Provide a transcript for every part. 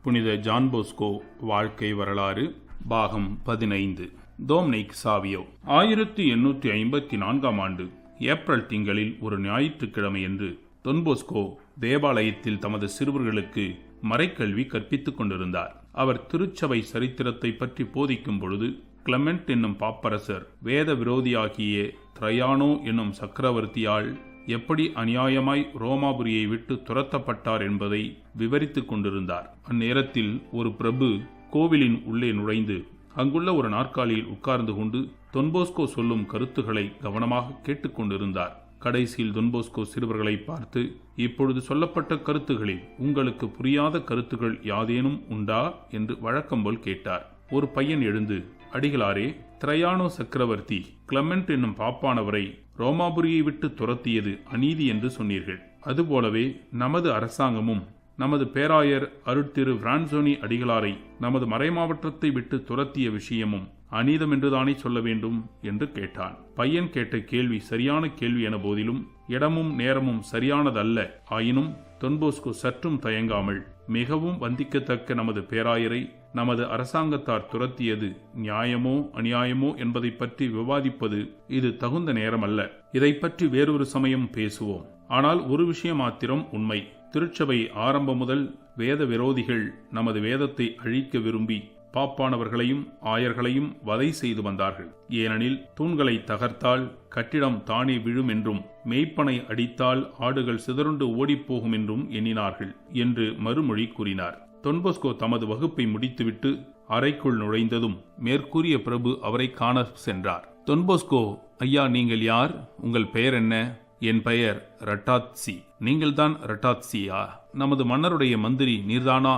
புனித John Bosco வாழ்க்கை வரலாறு பாகம் 15. டொமினிக் சாவியோ 1854 ஆண்டு ஏப்ரல் திங்களில் ஒரு ஞாயிற்றுக்கிழமையன்று டொன் போஸ்கோ தேவாலயத்தில் தமது சிறுவர்களுக்கு மறைக்கல்வி கற்பித்துக் கொண்டிருந்தார். அவர் திருச்சபை சரித்திரத்தை பற்றி போதிக்கும் பொழுது கிளமெண்ட் என்னும் பாப்பரசர் வேத விரோதியாகிய திரையானோ என்னும் சக்கரவர்த்தியால் எப்படி அநியாயமாய் ரோமாபுரியை விட்டு துரத்தப்பட்டார் என்பதை விவரித்துக் கொண்டிருந்தார். அந்நேரத்தில் ஒரு பிரபு கோவிலின் உள்ளே நுழைந்து அங்குள்ள ஒரு நாற்காலியில் உட்கார்ந்து கொண்டு டொன் போஸ்கோ சொல்லும் கருத்துக்களை கவனமாக கேட்டுக்கொண்டிருந்தார். கடைசியில் டொன் போஸ்கோ சிறுவர்களை பார்த்து, இப்பொழுது சொல்லப்பட்ட கருத்துகளில் உங்களுக்கு புரியாத கருத்துக்கள் யாதேனும் உண்டா என்று வழக்கம் போல் கேட்டார். ஒரு பையன் எழுந்து, அடிகளாரே, திரையானோ சக்கரவர்த்தி கிளமெண்ட் என்னும் பாப்பானவரை ரோமாபுரியை விட்டு துரத்தியது அநீதி என்று சொன்னீர்கள். அதுபோலவே நமது அரசாங்கமும் நமது பேராயர் அருட்திரு பிரான்சோனி அடிகளாரை நமது மறைமாவட்டத்தை விட்டு துரத்திய விஷயமும் அநீதம் என்றுதானே சொல்ல வேண்டும் என்று கேட்டான். பையன் கேட்ட கேள்வி சரியான கேள்வி என போதிலும் இடமும் நேரமும் சரியானதல்ல. ஆயினும் டொன் போஸ்கோ சற்றும் தயங்காமல், மிகவும் வந்திக்கத்தக்க நமது பேராயரை நமது அரசாங்கத்தார் துரத்தியது நியாயமோ அநியாயமோ என்பதை பற்றி விவாதிப்பது இது தகுந்த நேரமல்ல. இதை பற்றி வேறொரு சமயம் பேசுவோம். ஆனால் ஒரு விஷயம் மாத்திரம் உண்மை. திருச்சபை ஆரம்பம் முதல் வேத விரோதிகள் நமது வேதத்தை அழிக்க விரும்பி பாப்பானவர்களையும் ஆயர்களையும் வதை செய்து வந்தார்கள். ஏனெனில் தூண்களை தகர்த்தால் கட்டிடம் தானே விழும் என்றும் மேய்ப்பனை அடித்தால் ஆடுகள் சிதறுண்டு ஓடிப்போகும் என்றும் எண்ணினார்கள் என்று மறுமொழி கூறினார். டொன் போஸ்கோ தமது வகுப்பை முடித்துவிட்டு அறைக்குள் நுழைந்ததும் மேற்கூறிய பிரபு அவரை காண சென்றார். டொன் போஸ்கோ, ஐயா, நீங்கள் யார்? உங்கள் பெயர் என்ன? என் பெயர் ரட்டாத்சி. நீங்கள்தான் ரட்டாத்சியா? நமது மன்னருடைய மந்திரி நீர்தானா?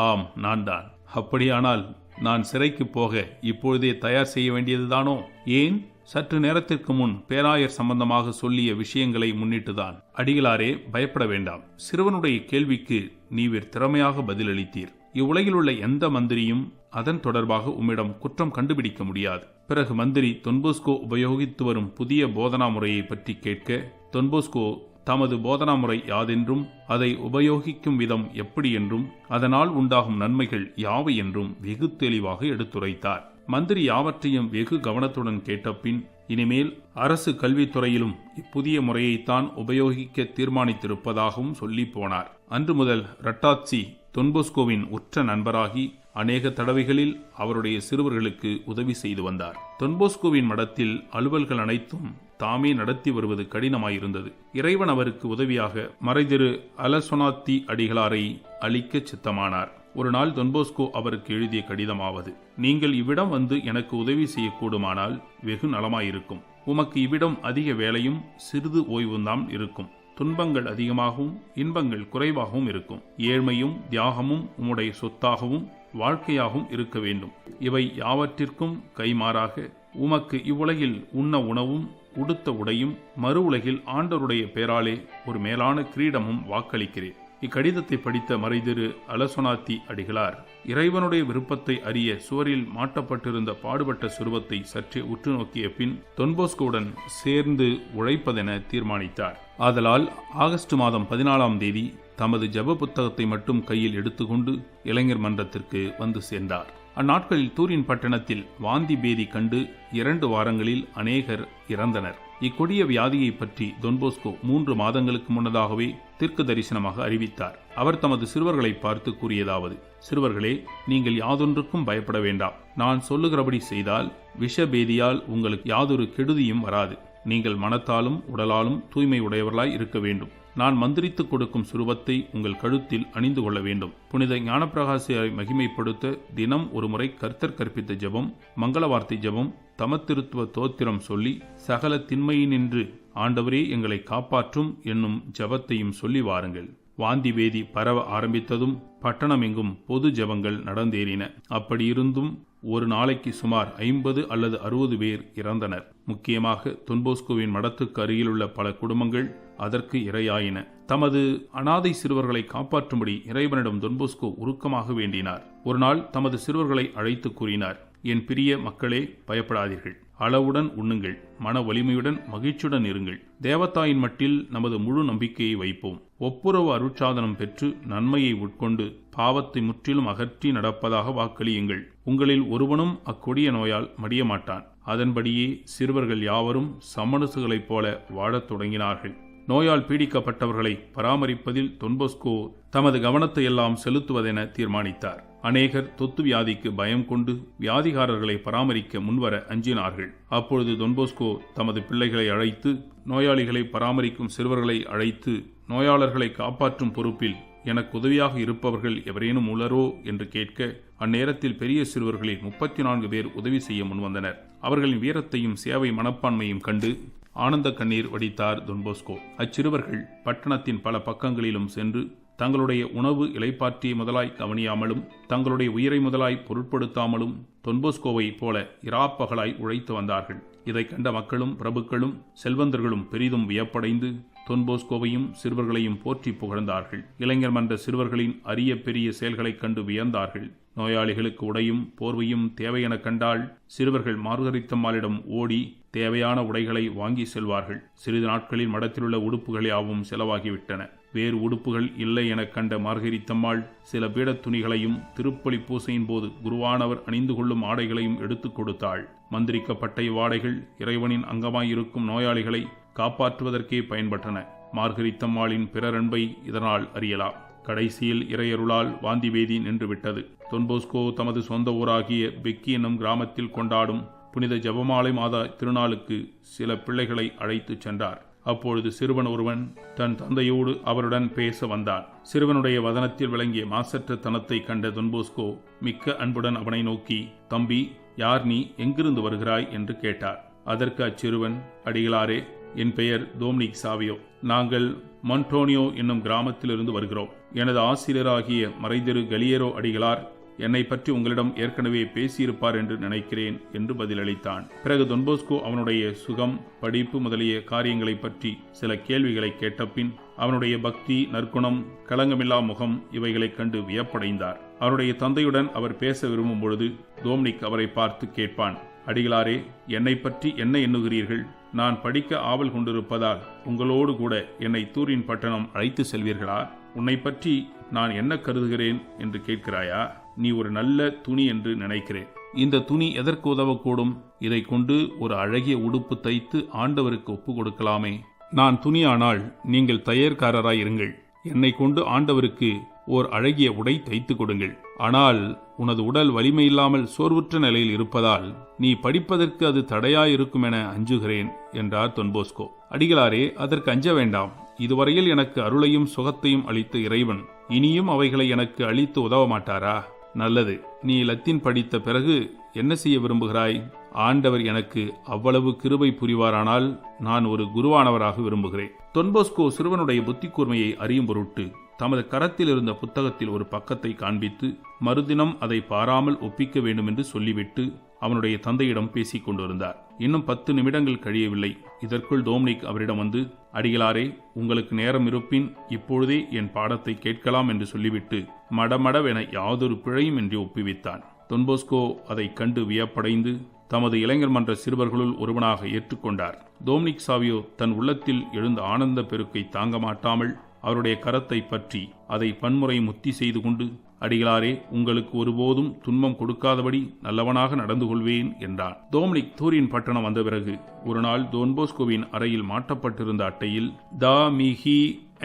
ஆம், நான் தான். அப்படியானால் நான் சிறைக்கு போக இப்பொழுதே தயார் செய்ய வேண்டியதுதானோ? ஏன்? சற்று நேரத்திற்கு முன் பேராயர் சம்பந்தமாக சொல்லிய விஷயங்களை முன்னிட்டுதான். அடிகளாரே, பயப்பட வேண்டாம். சிறுவனுடைய கேள்விக்கு நீவிர் திறமையாக பதிலளித்தீர். இவ்வுலகில் உள்ள எந்த மந்திரியும் அதன் தொடர்பாக உம்மிடம் குற்றம் கண்டுபிடிக்க முடியாது. பிறகு மந்திரி டொன் போஸ்கோ உபயோகித்து வரும் புதிய போதனா முறையை பற்றி கேட்க, டொன் போஸ்கோ தமது போதனா முறை யாதென்றும் அதை உபயோகிக்கும் விதம் எப்படி என்றும் அதனால் உண்டாகும் நன்மைகள் யாவை என்றும் வெகு தெளிவாக எடுத்துரைத்தார். மந்திரி யாவற்றையும் வெகு கவனத்துடன் கேட்டபின், இனிமேல் அரசு கல்வித்துறையிலும் இப்புதிய முறையைத்தான் உபயோகிக்க தீர்மானித்திருப்பதாகவும் சொல்லி போனார். அன்று முதல் ரட்டாத்சி டொன் போஸ்கோவின் உற்ற நண்பராகி அநேக தடவைகளில் அவருடைய சிறுவர்களுக்கு உதவி செய்து வந்தார். டொன் போஸ்கோவின் மடத்தில் அலுவல்கள் அனைத்தும் தாமே நடத்தி வருவது கடினமாயிருந்தது. இறைவன் அவருக்கு உதவியாக மறைதிரு அலசொனாத்தி அடிகளாரை அளிக்க சித்தமானார். ஒரு நாள் டொன் போஸ்கோ அவருக்கு எழுதிய கடிதமாவது, நீங்கள் இவ்விடம் வந்து எனக்கு உதவி செய்யக்கூடுமானால் வெகு நலமாயிருக்கும். உமக்கு இவ்விடம் அதிக வேலையும் சிறிது ஓய்வுந்தான் இருக்கும். துன்பங்கள் அதிகமாகவும் இன்பங்கள் குறைவாகவும் இருக்கும். ஏழ்மையும் தியாகமும் உம்முடைய சொத்தாகவும் வாழ்க்கையாகவும் இருக்க வேண்டும். இவை யாவற்றிற்கும் கைமாறாக உமக்கு இவ்வுலகில் உண்ண உணவும் உடுத்த உடையும் மறு உலகில் ஆண்டவருடைய பேராலே ஒரு மேலான கிரீடமும் வாக்களிக்கிறேன். இக்கடிதத்தை படித்த மறைதிரு அலசொனாத்தி அடிகளார் இறைவனுடைய விருப்பத்தை அறிய சுவரில் மாட்டப்பட்டிருந்த பாடுபட்ட சுருவத்தை சற்றே உற்று நோக்கிய பின் டொன் போஸ்கோவுடன் சேர்ந்து உழைப்பதென தீர்மானித்தார். ஆதலால் ஆகஸ்ட் மாதம் 14ஆம் தேதி தமது ஜப புத்தகத்தை மட்டும் கையில் எடுத்துக்கொண்டு இளைஞர் மன்றத்திற்கு வந்து சேர்ந்தார். அந்நாட்களில் தூரின் பட்டணத்தில் வாந்தி பேதி கண்டு 2 வாரங்களில் அநேகர் இறந்தனர். இக்கொடிய வியாதியை பற்றி டொன் போஸ்கோ 3 மாதங்களுக்கு முன்னதாகவே தீர்க்க தரிசனமாக அறிவித்தார். அவர் தமது சிறுவர்களை பார்த்து கூறியதாவது, சிறுவர்களே, நீங்கள் யாதொன்றுக்கும் பயப்பட வேண்டாம். நான் சொல்லுகிறபடி செய்தால் விஷபேதியால் உங்களுக்கு யாதொரு கெடுதியும் வராது. நீங்கள் மனத்தாலும் உடலாலும் தூய்மை உடையவர்களாய் இருக்க வேண்டும். நான் மந்திரித்து கொடுக்கும் சுருவத்தை உங்கள் கழுத்தில் அணிந்து கொள்ள வேண்டும். புனித ஞானப்பிரகாசியை மகிமைப்படுத்த தினம் ஒரு முறை கர்த்தர் கற்பித்த ஜெபம், மங்கள வார்த்தை ஜெபம், தமத்திருத்துவ தோத்திரம் சொல்லி சகல திண்மையினின்று ஆண்டவரே எங்களை காப்பாற்றும் என்னும் ஜெபத்தையும் சொல்லி வாருங்கள். வாந்தி பேதி பரவ ஆரம்பித்ததும் பட்டணம் எங்கும் பொது ஜெபங்கள் நடந்தேறின. அப்படியிருந்தும் ஒரு நாளைக்கு சுமார் 50 அல்லது 60 பேர் இறந்தனர். முக்கியமாக டொன் போஸ்கோவின் மடத்துக்கு அருகிலுள்ள பல குடும்பங்கள் அதற்கு இரையாயின. தமது அனாதை சிறுவர்களை காப்பாற்றும்படி இறைவனிடம் டொன் போஸ்கோ உருக்கமாக வேண்டினார். ஒரு நாள் தமது சிறுவர்களை அழைத்து கூறினார், என் பிரிய மக்களே, பயப்படாதீர்கள். அளவுடன் உண்ணுங்கள், மன வலிமையுடன் மகிழ்ச்சியுடன் இருங்கள். தேவதாயின் மட்டில் நமது முழு நம்பிக்கையை வைப்போம். ஒப்புரவு அருட்சாதனம் பெற்று நன்மையை உட்கொண்டு பாவத்தை முற்றிலும் அகற்றி நடப்பதாக வாக்களியுங்கள். உங்களில் ஒருவனும் அக்கொடிய நோயால் மடிய மாட்டான். அதன்படியே சிறுவர்கள் யாவரும் சமணசுகளைப் போல வாழத் தொடங்கினார்கள். நோயால் பீடிக்கப்பட்டவர்களை பராமரிப்பதில் தொன்போஸ்கோ தமது கவனத்தை எல்லாம் செலுத்துவதென தீர்மானித்தார். அநேகர் தொத்து வியாதிக்கு பயம் கொண்டு வியாதிகாரர்களை பராமரிக்க முன்வர அஞ்சினார்கள். அப்பொழுது தொன்போஸ்கோ தமது பிள்ளைகளை அழைத்து, நோயாளிகளை பராமரிக்கும் சிறுவர்களை அழைத்து, நோயாளர்களை காப்பாற்றும் பொறுப்பில் எனக்கு உதவியாக இருப்பவர்கள் எவரேனும் உள்ளரோ என்று கேட்க, அந்நேரத்தில் பெரிய சிறுவர்களில் 34 பேர் உதவி செய்ய முன்வந்தனர். அவர்களின் வீரத்தையும் சேவை மனப்பான்மையும் கண்டு ஆனந்த கண்ணீர் வடித்தார் தொன்போஸ்கோ. அச்சிறுவர்கள் பட்டணத்தின் பல பக்கங்களிலும் சென்று தங்களுடைய உணவு இலைப்பாற்றியை முதலாய் கவனியாமலும் தங்களுடைய உயிரை முதலாய் பொருட்படுத்தாமலும் தொன்போஸ்கோவை போல இராப்பகலாய் உழைத்து வந்தார்கள். இதை கண்ட மக்களும் பிரபுக்களும் செல்வந்தர்களும் பெரிதும் வியப்படைந்து தொன்போஸ்கோவையும் சிறுவர்களையும் போற்றி புகழ்ந்தார்கள். இளைஞர் மன்ற சிறுவர்களின் அரிய பெரிய செயல்களைக் கண்டு வியந்தார்கள். நோயாளிகளுக்கு உடையும் போர்வையும் தேவையென கண்டால் சிறுவர்கள் மார்கரித்தம்மாளிடம் ஓடி தேவையான உடைகளை வாங்கி செல்வார்கள். சிறிது நாட்களில் மடத்திலுள்ள உடுப்புகள் யாவும் செலவாகிவிட்டன. வேறு உடுப்புகள் இல்லை என கண்ட மார்கரித்தம்மாள் சில பீடத் துணிகளையும் திருப்பலி பூசையின் போது குருவானவர் அணிந்து கொள்ளும் ஆடைகளையும் எடுத்துக் கொடுத்தாள். மந்திரிக்கப்பட்ட இவ்வாடைகள் இறைவனின் அங்கமாயிருக்கும் நோயாளிகளை காப்பாற்றுவதற்கே பயன்பட்டன. மார்கரித்தம்மாளின் பிறரன்பை இதனால் அறியலாம். கடைசியில் இறையருளால் வாந்தி பேதி நின்றுவிட்டது. தொன்போஸ்கோ தமது சொந்த ஊராகிய பெக்கி என்னும் கிராமத்தில் கொண்டாடும் புனித ஜெபமாலை மாதா திருநாளுக்கு சில பிள்ளைகளை அழைத்து சென்றார். அப்பொழுது சிறுவன் ஒருவன் தன் தந்தையோடு அவருடன் பேச வந்தான். சிறுவனுடைய வதனத்தில் விளங்கிய மாசற்ற தனத்தை கண்ட தொன்போஸ்கோ மிக்க அன்புடன் அவனை நோக்கி, தம்பி, யார் நீ, எங்கிருந்து வருகிறாய் என்று கேட்டார். அதற்கு அச்சிறுவன், அடிகளாரே, என் பெயர் டோம்னிக் சாவியோ. நாங்கள் மொன்டோனியோ என்னும் கிராமத்திலிருந்து வருகிறோம். எனது ஆசிரியராகிய மறைதிரு கலியேரோ அடிகளார் என்னை பற்றி உங்களிடம் ஏற்கனவே பேசியிருப்பார் என்று நினைக்கிறேன் என்று பதிலளித்தான். பிறகு தொன்போஸ்கோ அவனுடைய சுகம், படிப்பு முதலிய காரியங்களை பற்றி சில கேள்விகளை கேட்டபின் அவனுடைய பக்தி, நற்குணம், களங்கமில்லா முகம் இவைகளைக் கண்டு வியப்படைந்தார். அவருடைய தந்தையுடன் அவர் பேச விரும்பும் பொழுது டோம்னிக் அவரை பார்த்து கேட்பான், அடிகளாரே, என்னை பற்றி என்ன எண்ணுகிறீர்கள்? நான் படிக்க ஆவல் கொண்டிருப்பதால் உங்களோடு கூட என்னை தூரின் பட்டணம் அழைத்து செல்வீர்களா? உன்னை பற்றி நான் என்ன கருதுகிறேன் என்று கேட்கிறாயா? நீ ஒரு நல்ல துணி என்று நினைக்கிறேன். இந்த துணி எதற்கு உதவக்கூடும்? இதை கொண்டு ஒரு அழகிய உடுப்பு தைத்து ஆண்டவருக்கு ஒப்பு கொடுக்கலாமே. நான் துணியானால் நீங்கள் தையற்காரராய் இருங்கள். என்னை கொண்டு ஆண்டவருக்கு ஓர் அழகிய உடை தைத்து கொடுங்கள். ஆனால் உனது உடல் வலிமையில்லாமல் சோர்வுற்ற நிலையில் இருப்பதால் நீ படிப்பதற்கு அது தடையாயிருக்கும் என அஞ்சுகிறேன் என்றார் தொன்போஸ்கோ. அடிகளாரே, அதற்கு அஞ்ச வேண்டாம். இதுவரையில் எனக்கு அருளையும் சுகத்தையும் அளித்த இறைவன் இனியும் அவைகளை எனக்கு அளித்து உதவ மாட்டாரா? நல்லது. நீ லத்தீன் படித்த பிறகு என்ன செய்ய விரும்புகிறாய்? ஆண்டவர் எனக்கு அவ்வளவு கிருபை புரிவாரானால் நான் ஒரு குருவானவராக விரும்புகிறேன். தொன்போஸ்கோ சிறுவனுடைய புத்தி கூர்மையை அறியும் பொருட்டு தமது கரத்தில் இருந்த புத்தகத்தில் ஒரு பக்கத்தை காண்பித்து மறுதினம் அதை பாராமல் ஒப்பிக்க வேண்டும் என்று சொல்லிவிட்டு அவனுடைய தந்தையிடம் பேசிக் கொண்டிருந்தார். இன்னும் 10 நிமிடங்கள் கழியவில்லை. இதற்குள் டோம்னிக் அவரிடம் வந்து, அடிகளாரே, உங்களுக்கு நேரம் இருப்பின் இப்பொழுதே என் பாடத்தை கேட்கலாம் என்று சொல்லிவிட்டு மடமடவென யாதொரு பிழையும் என்று ஒப்புவித்தான். தொன்போஸ்கோ அதை கண்டு வியப்படைந்து தமது இளைஞர் மன்ற சிறுவர்களுள் ஒருவனாக ஏற்றுக்கொண்டார். டோம்னிக் சாவியோ தன் உள்ளத்தில் எழுந்த ஆனந்த பெருக்கை தாங்க மாட்டாமல் அவருடைய கரத்தை பற்றி அதை பன்முறை முத்தி செய்து கொண்டு, அடிகளாரே, உங்களுக்கு ஒருபோதும் துன்பம் கொடுக்காதபடி நல்லவனாக நடந்து கொள்வேன் என்றான். டோம்னிக் தூரின் பட்டணம் வந்த பிறகு ஒரு நாள் தொன்போஸ்கோவின் அறையில் மாட்டப்பட்டிருந்த அட்டையில் தா மிஹி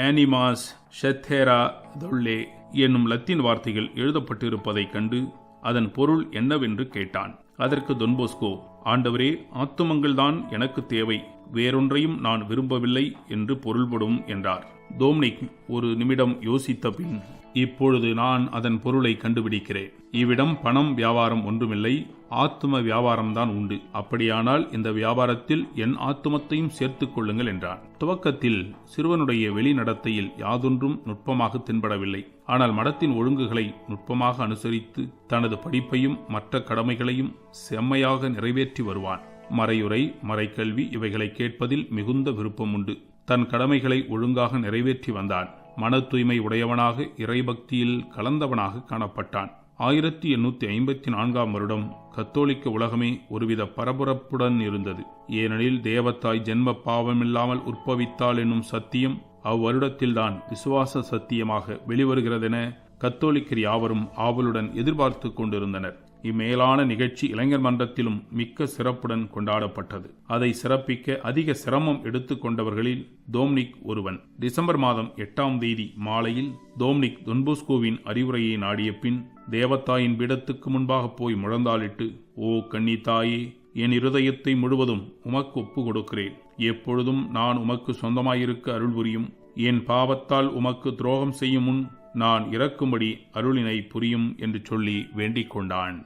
ஆனிமாஸ் ஷெத்தேரா தொல்லே என்னும் லத்தீன் வார்த்தைகள் எழுதப்பட்டிருப்பதைக் கண்டு அதன் பொருள் என்னவென்று கேட்டான். அதற்கு தொன்போஸ்கோ, ஆண்டவரே, ஆத்துமங்கள்தான் எனக்கு தேவை, வேறொன்றையும் நான் விரும்பவில்லை என்று பொருள்படும் என்றார். டோம்னிக் ஒரு நிமிடம் யோசித்த பின், இப்பொழுது நான் அதன் பொருளை கண்டுபிடிக்கிறேன். இவ்விடம் பணம் வியாபாரம் ஒன்றுமில்லை, ஆத்தும வியாபாரம்தான் உண்டு. அப்படியானால் இந்த வியாபாரத்தில் என் ஆத்துமத்தையும் சேர்த்துக் கொள்ளுங்கள் என்றான். துவக்கத்தில் சிறுவனுடைய வெளிநடத்தையில் யாதொன்றும் நுட்பமாக தென்படவில்லை. ஆனால் மடத்தின் ஒழுங்குகளை நுட்பமாக அனுசரித்து தனது படிப்பையும் மற்ற கடமைகளையும் செம்மையாக நிறைவேற்றி வருவான். மறையுரை, மறைக்கல்வி இவைகளை கேட்பதில் மிகுந்த விருப்பம் உண்டு. தன் கடமைகளை ஒழுங்காக நிறைவேற்றி வந்தான். மன தூய்மை உடையவனாக இறைபக்தியில் கலந்தவனாக காணப்பட்டான். 1854 வருடம் கத்தோலிக்க உலகமே ஒருவித பரபரப்புடன் இருந்தது. ஏனெனில் தேவத்தாய் ஜென்ம பாவமில்லாமல் உற்பவித்தாள் என்னும் சத்தியம் அவ்வருடத்தில்தான் விசுவாச சத்தியமாக வெளிவருகிறதென கத்தோலிக்கர் யாவரும் ஆவலுடன் எதிர்பார்த்து கொண்டிருந்தனர். இம்மேலான நிகழ்ச்சி இளைஞர் மன்றத்திலும் மிக்க சிறப்புடன் கொண்டாடப்பட்டது. அதை சிறப்பிக்க அதிக சிரமம் எடுத்துக்கொண்டவர்களில் டோம்னிக் ஒருவன். டிசம்பர் மாதம் 8ஆம் தேதி மாலையில் டோம்னிக் தொன்போஸ்கோவின் அறிவுரையை நாடிய பின் தேவத்தாயின் பீடத்துக்கு முன்பாக போய் முழந்தாளிட்டு, ஓ கன்னி தாயே, என் இருதயத்தை முழுவதும் உமக்கு ஒப்பு கொடுக்கிறேன். எப்பொழுதும் நான் உமக்கு சொந்தமாயிருக்க அருள் புரியும். என் பாவத்தால் உமக்கு துரோகம் செய்யும் முன் நான் இறக்கும்படி அருளினை புரியும் என்று சொல்லி வேண்டிக் கொண்டான்.